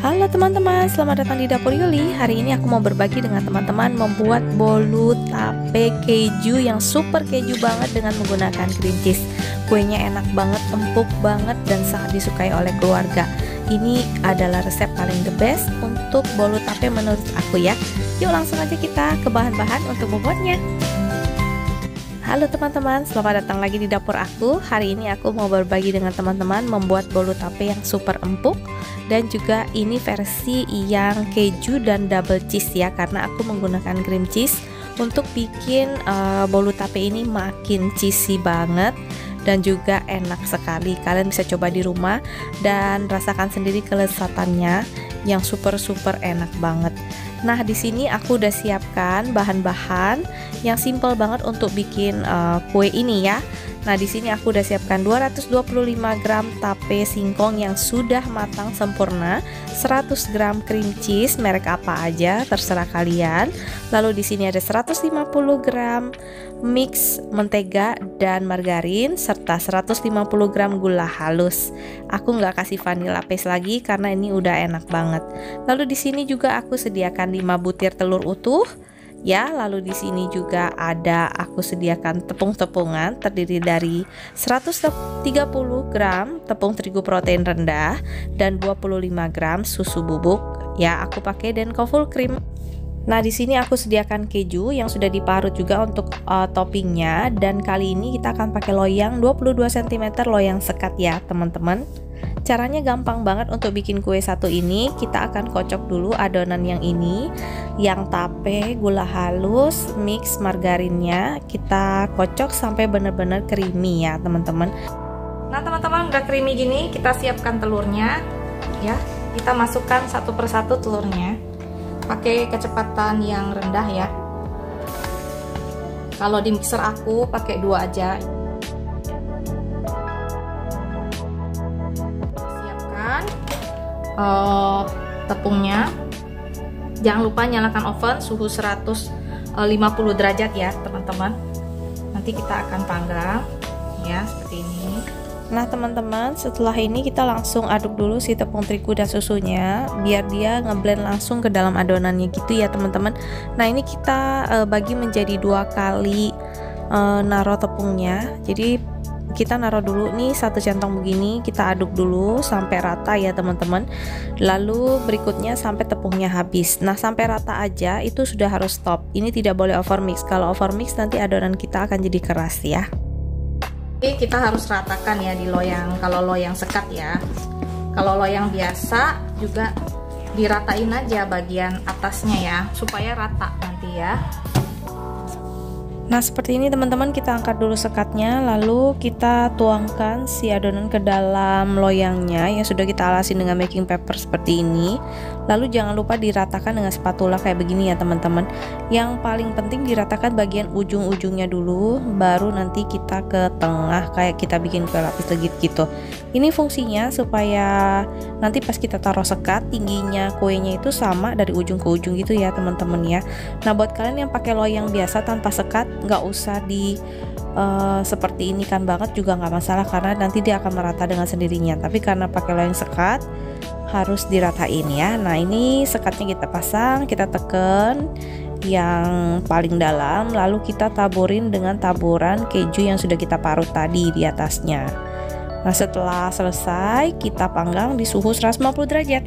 Halo teman-teman, selamat datang di Dapur Yuli. Hari ini aku mau berbagi dengan teman-teman membuat bolu tape keju yang super keju banget dengan menggunakan cream cheese. Kuenya enak banget, empuk banget, dan sangat disukai oleh keluarga. Ini adalah resep paling the best untuk bolu tape menurut aku ya. Yuk langsung aja kita ke bahan-bahan untuk membuatnya. Halo teman-teman, selamat datang lagi di dapur aku. Hari ini aku mau berbagi dengan teman-teman membuat bolu tape yang super empuk. Dan juga ini versi yang keju dan double cheese ya, karena aku menggunakan cream cheese untuk bikin bolu tape ini makin cheesy banget dan juga enak sekali. Kalian bisa coba di rumah dan rasakan sendiri kelezatannya yang super enak banget. Nah, di sini aku udah siapkan bahan-bahan yang simple banget untuk bikin kue ini ya. Nah, di sini aku udah siapkan 225 gram tape singkong yang sudah matang sempurna, 100 gram cream cheese merek apa aja terserah kalian. Lalu di sini ada 150 gram mix mentega dan margarin serta 150 gram gula halus. Aku nggak kasih vanilla paste lagi karena ini udah enak banget. Lalu di sini juga aku sediakan 5 butir telur utuh. Ya, lalu di sini juga ada aku sediakan tepung-tepungan terdiri dari 130 gram tepung terigu protein rendah dan 25 gram susu bubuk. Ya, aku pakai Denko full cream. Nah, di sini aku sediakan keju yang sudah diparut juga untuk toppingnya, dan kali ini kita akan pakai loyang 22 cm loyang sekat ya, teman-teman. Caranya gampang banget untuk bikin kue satu ini. Kita akan kocok dulu adonan yang ini, yang tape, gula halus, mix margarinnya. Kita kocok sampai benar-benar creamy ya teman-teman. Nah teman-teman, udah creamy gini, kita siapkan telurnya ya. Kita masukkan satu persatu telurnya. Pakai kecepatan yang rendah ya. Kalau di mixer aku pakai 2 aja. Tepungnya, jangan lupa nyalakan oven suhu 150 derajat ya teman-teman. Nanti kita akan panggang ya seperti ini. Nah teman-teman, setelah ini kita langsung aduk dulu si tepung terigu dan susunya biar dia ngeblend langsung ke dalam adonannya gitu ya teman-teman. Nah ini kita bagi menjadi 2 kali naruh tepungnya. Jadi kita naruh dulu nih 1 centong begini, kita aduk dulu sampai rata ya teman-teman. Lalu berikutnya sampai tepungnya habis. Nah sampai rata aja itu sudah harus stop. Ini tidak boleh overmix. Kalau overmix nanti adonan kita akan jadi keras ya. Oke, kita harus ratakan ya di loyang. Kalau loyang sekat ya. Kalau loyang biasa juga diratain aja bagian atasnya ya, supaya rata nanti ya. Nah seperti ini teman-teman, kita angkat dulu sekatnya, lalu kita tuangkan si adonan ke dalam loyangnya yang sudah kita alasin dengan baking paper seperti ini. Lalu jangan lupa diratakan dengan spatula kayak begini ya teman-teman. Yang paling penting diratakan bagian ujung-ujungnya dulu, baru nanti kita ke tengah kayak kita bikin kue lapis legit gitu. Ini fungsinya supaya nanti pas kita taruh sekat, tingginya kuenya itu sama dari ujung ke ujung gitu ya teman-teman ya. Nah buat kalian yang pakai loyang biasa tanpa sekat, nggak usah di seperti ini kan banget juga nggak masalah, karena nanti dia akan merata dengan sendirinya. Tapi karena pakai loyang sekat harus diratain ya. Nah ini sekatnya kita pasang, kita tekan yang paling dalam, lalu kita taburin dengan taburan keju yang sudah kita parut tadi di atasnya. Nah setelah selesai kita panggang di suhu 150 derajat.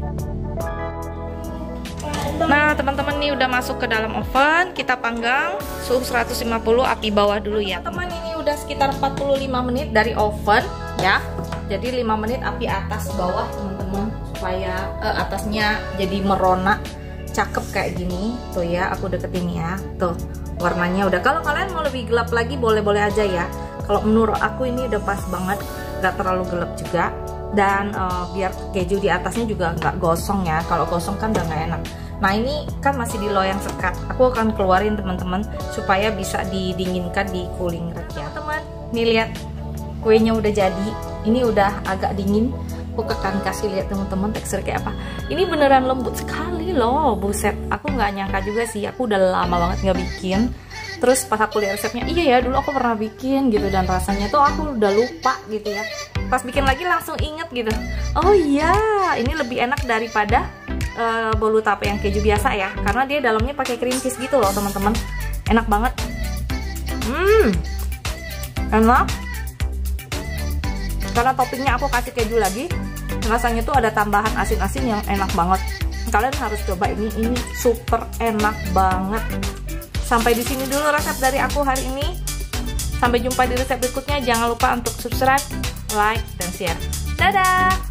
Nah teman-teman, ini udah masuk ke dalam oven, kita panggang suhu 150 api bawah dulu ya teman. Ini udah sekitar 45 menit dari oven ya. Jadi 5 menit api atas bawah teman-teman, supaya atasnya jadi merona cakep kayak gini tuh ya. Aku deketin ya, tuh warnanya udah. Kalau kalian mau lebih gelap lagi boleh-boleh aja ya. Kalau menurut aku ini udah pas banget, gak terlalu gelap juga, dan biar keju di atasnya juga nggak gosong ya. Kalau gosong kan udah nggak enak. Nah ini kan masih di loyang sekat, aku akan keluarin teman-teman supaya bisa didinginkan di cooling rack ya teman. Nih lihat, kuenya udah jadi, ini udah agak dingin. Aku akan kasih lihat teman-teman tekstur kayak apa. Ini beneran lembut sekali loh, buset. Aku nggak nyangka juga sih, aku udah lama banget nggak bikin. Terus pas aku lihat resepnya, iya ya dulu aku pernah bikin gitu, dan rasanya tuh aku udah lupa gitu ya. Pas bikin lagi langsung inget gitu, oh iya ini lebih enak daripada bolu tape yang keju biasa ya, karena dia dalamnya pakai cream cheese gitu loh teman-teman. Enak banget. Enak. Karena toppingnya aku kasih keju lagi, rasanya tuh ada tambahan asin-asin yang enak banget. Kalian harus coba ini super enak banget. Sampai di sini dulu resep dari aku hari ini. Sampai jumpa di resep berikutnya. Jangan lupa untuk subscribe, like, dan share. Dadah!